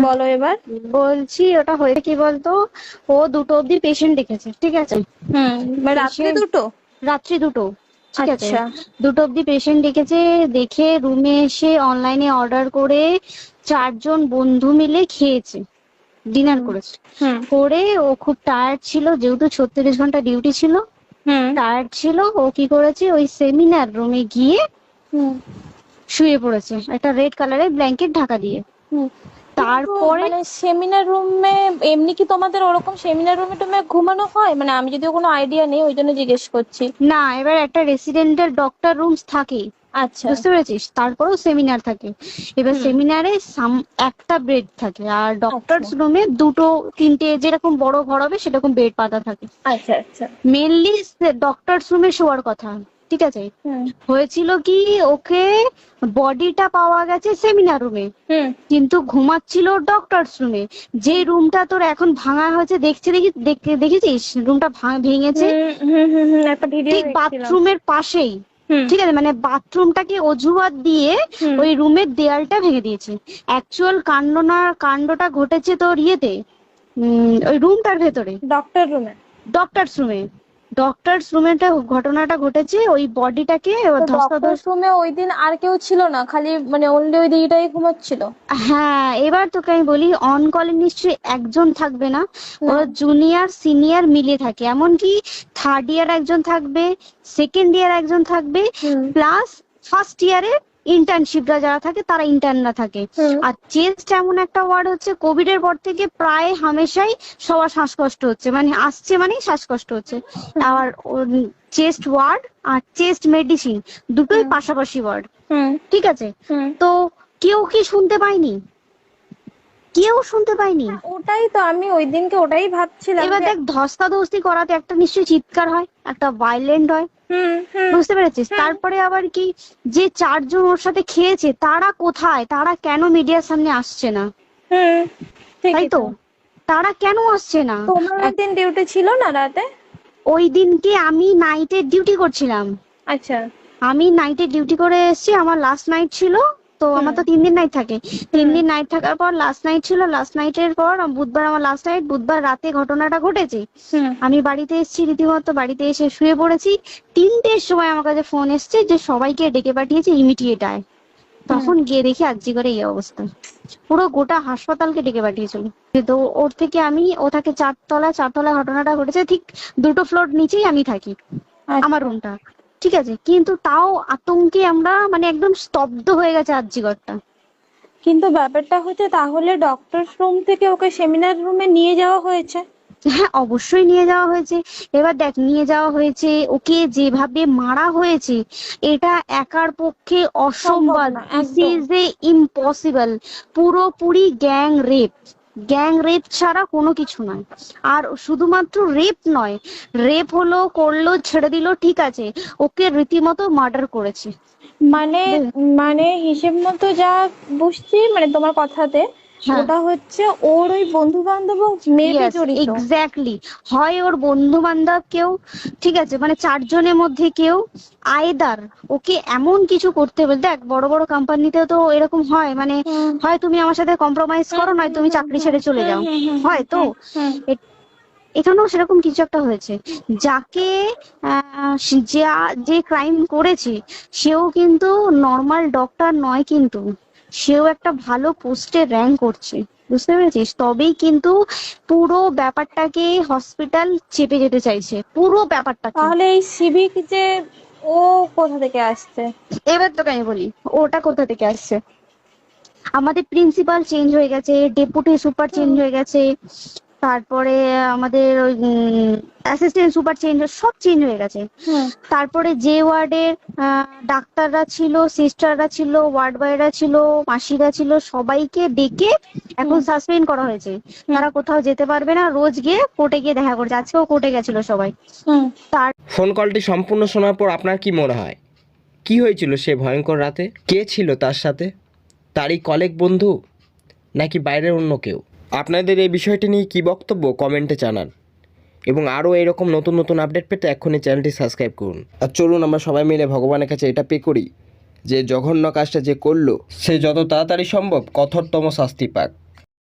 বলো এবার। বলছি ওটা হয়েছে কি বলতো, ও 2টো অব্দি পেশেন্ট দেখেছে, ঠিক আছে। মানে রাত্রে Patient- দুটো? রাত্রি 2টো, ঠিক আছে। আচ্ছা। 2টো অব্দি পেশেন্ট দেখেছে, দেখে রুমে এসে অনলাইনে অর্ডার করে 4জন বন্ধু মিলে খেয়েছে, ডিনার হুম করেছে। হুম করে ও খুব টায়ার্ড ছিল, যেহেতু 36 ঘন্টা ডিউটি ছিল, হুম টায়ার্ড ছিল। ও কি করেছে, ওই সেমিনার রুমে গিয়ে হুম শুয়ে পড়েছে একটা রেড কালারের ব্ল্যাঙ্কেট ঢাকা দিয়ে। হুম কিন্তু তারপরে মানে সেমিনার রুমে এমনি কি তোমাদের ওরকম সেমিনার রুমে টুমে ঘুমানো হয়? মানে আমি যদিও কোনো আইডিয়া নেই, ওই জন্য জিজ্ঞেস করছি। না, এবার একটা রেসিডেন্টের ডক্টর রুমস থাকে, আচ্ছা। বুঝতে পেরেছিস, তারপরেও সেমিনার থাকে। এবার হুম। সেমিনারে একটা বেড থাকে, আর আচ্ছা ডক্টরস রুমে 2-3টে, যেরকম বড় ঘর হবে সেরকম বেড পাতা থাকে। আচ্ছা আচ্ছা। মেনলি ডক্টরস রুমে শোয়ার কথা, ঠিক আছে। হুম হয়েছিল কি, ওকে বডিটা পাওয়া গেছে সেমিনার রুমে, হুম কিন্তু ঘুমাচ্ছিল ডক্টরস রুমে। যে রুমটা তোর এখন ভাঙা হয়েছে, দেখেছিস রুমটা ভেঙেছে, একটা ভিডিও ঠিক দেখছিলাম। বাথরুমের পাশেই, হুম ঠিক আছে। মানে বাথরুমটাকে অজুহাত দিয়ে হুম ওই রুমের দেয়ালটা ভেঙে দিয়েছে। অ্যাকচুয়াল কাণ্ডটা ঘটেছে তোর ইয়েতে, ওই রুমটার ভেতরে, ডক্টর রুমে। ডক্টরস রুমে। ডক্টরস রুমেটা ঘটনাটা ঘটেছে, ওই বডিটাকে তো ডক্টর ধস্তাধস্ত। রুমে ওই দিন আর কেউ ছিল না, খালি মানে অনলি ওই দিদিটাই ঘুমাচ্ছিল? হ্যাঁ, এবার তোকে আমি বলি, অন কলে নিশ্চয়ই একজন থাকবে না, না। ওরা জুনিয়র সিনিয়র মিলে থাকে। এমনকি থার্ড ইয়ার একজন থাকবে, সেকেন্ড ইয়ার একজন থাকবে, হুম প্লাস ফার্স্ট ইয়ারে ইন্টার্নশিপরা যারা থাকে তারা ইন্টার্নরা থাকে। হুম আর চেস্ট এমন একটা ওয়ার্ড হচ্ছে, কোভিড এর পর থেকে প্রায় হামেশাই সবার শ্বাসকষ্ট হচ্ছে, মানে আসছে মানে শ্বাসকষ্ট হচ্ছে। হুম আর চেস্ট ওয়ার্ড আর চেস্ট মেডিসিন দুটোই হুম পাশাপাশি ওয়ার্ড, হুম ঠিক আছে। হুম। তো কেউ কি শুনতে পায়নি? কেউ শুনতে পায়নি। ওটাই তো আমি ওই দিনকে ওটাই ভাবছিলাম এবার যে। দেখ, ধস্তাধস্তি করাতে একটা নিশ্চয়ই চিৎকার হয়, একটা ভাইলেন্ট হয়, হুম হুম বুঝতে পেরেছিস। হুম তারপরে আবার কি, যে 4জন ওর সাথে খেয়েছে তারা কোথায়, তারা কেন মিডিয়ার সামনে আসছে না? হুম। তাই ঠিকই তো, তো। তারা কেন আসছে না? তোমার ওই দিন ডিউটি ছিল না রাতে? ওই দিনকে আমি নাইটের ডিউটি করছিলাম। আচ্ছা। আমি নাইটে ডিউটি করে এসেছি, আমার লাস্ট নাইট ছিল। তো আমার হুম তো 3 দিন নাইট থাকে, তিন হুম দিন নাইট থাকার পর লাস্ট নাইট ছিল। লাস্ট নাইটের পর বুধবার আমার লাস্ট নাইট, বুধবার রাতে ঘটনাটা ঘটেছে। হুম আমি বাড়িতে এসেছি, রীতিমতো বাড়িতে এসে শুয়ে পড়েছি। 3টের সময় আমার কাছে ফোন এসছে যে সবাইকে ডেকে পাঠিয়েছে, ইমিডিয়েট আয়। হুম। তখন গিয়ে দেখি আরজি করে এই অবস্থা, পুরো গোটা হাসপাতালকে ডেকে পাঠিয়েছিল। তো ওর থেকে ও থাকে 4তলায় ঘটনাটা ঘটেছে, ঠিক 2টো ফ্লোর নিচেই আমি থাকি, আমার আচ্ছা। রুমটা, ঠিক আছে। কিন্তু তাও আতঙ্কে আমরা মানে একদম স্তব্ধ হয়ে গেছে আরজিকরটা। কিন্তু ব্যাপারটা হচ্ছে, তাহলে ডক্টর রুম থেকে ওকে সেমিনার রুমে নিয়ে যাওয়া হয়েছে? হ্যাঁ, অবশ্যই নিয়ে যাওয়া হয়েছে। এবার দেখ, নিয়ে যাওয়া হয়েছে, ওকে যেভাবে মারা হয়েছে, এটা একার পক্ষে সম্ভব অসম্ভব, না দিস একদম। Is a impossible. পুরোপুরি গ্যাং রেপ, গ্যাং রেপ ছাড়া কোনো কিছু নয়। আর শুধুমাত্র রেপ নয়, রেপ করলো ছেড়ে দিল, ঠিক আছে, ওকে রীতিমতো মার্ডার করেছে। মানে মানে হিসেব মতো যা বুঝছি মানে তোমার কথাতে, হ্যাঁ, ওটা হচ্ছে ওর ওই বন্ধু বান্ধব মেবি ইয়েস, জড়িত। এক্স্যাক্টলি। হয় ওর বন্ধু বান্ধব কেউ, ঠিক আছে, মানে 4জনের মধ্যে কেউ, আইদার ওকে এমন কিছু করতে বলে। দেখ, বড় বড় কোম্পানিতে তো এরকম হয়, মানে হুম হয় তুমি আমার সাথে কম্প্রোমাইজ হুম করো, নয় হুম তুমি হুম চাকরি হুম ছেড়ে চলে হুম যাও, হুম হুম হয় তো। হুম হুম এ- এখানেও সেরকম কিছু একটা হয়েছে। যাকে যে ক্রাইম করেছে, সেও কিন্তু নর্মাল ডক্টর নয়, কিন্তু সেও একটা ভালো পোস্টে র্যাঙ্ক করছে, বুঝতে পেরেছিস। তবেই কিন্তু পুরো ব্যাপারটাকে হসপিটাল চেপে যেতে চাইছে, পুরো ব্যাপারটাকে। তাহলে এই সিভিক যে, ও কোথা থেকে আসছে? এবার তোকে আমি বলি, ওটা কোথা থেকে আসছে। আমাদের প্রিন্সিপাল চেঞ্জ হয়ে গেছে, ডেপুটি সুপার চেঞ্জ হুম হয়ে গেছে, তারপরে আমাদের ওই অ্যাসিস্ট্যান্ট সুপার চেঞ্জ, সব চেঞ্জ হয়ে গেছে। হুম তারপরে যে ওয়ার্ডের ডাক্তাররা ছিল, সিস্টাররা ছিল, ওয়ার্ড বয়রা ছিল, মাসিরা ছিল, সবাইকে ডেকে এখন হুম সাসপেন্ড করা হয়েছে। হুম তারা কোথাও যেতে পারবে না, রোজ গিয়ে কোর্টে গিয়ে দেখা করছে। আজকেও কোর্টে গেছিল সবাই। হুম। তার ফোন কলটি সম্পূর্ণ শোনার পর আপনার কি মনে হয়? কি হয়েছিল সে ভয়ঙ্কর রাতে? কে ছিল তার সাথে? তারই কলিগ, বন্ধু, নাকি বাইরের অন্য কেউ? আপনাদের এই বিষয়টি নিয়ে কী বক্তব্য কমেন্টে জানান, এবং আরও এরকম নতুন নতুন আপডেট পেতে এক্ষুনি চ্যানেলটি সাবস্ক্রাইব করুন। আর চলুন আমরা সবাই মিলে ভগবানের কাছে এটা পে করি যে জঘন্য কাজটা যে করলো, সে যত তাড়াতাড়ি সম্ভব কঠোরতম শাস্তি পাক।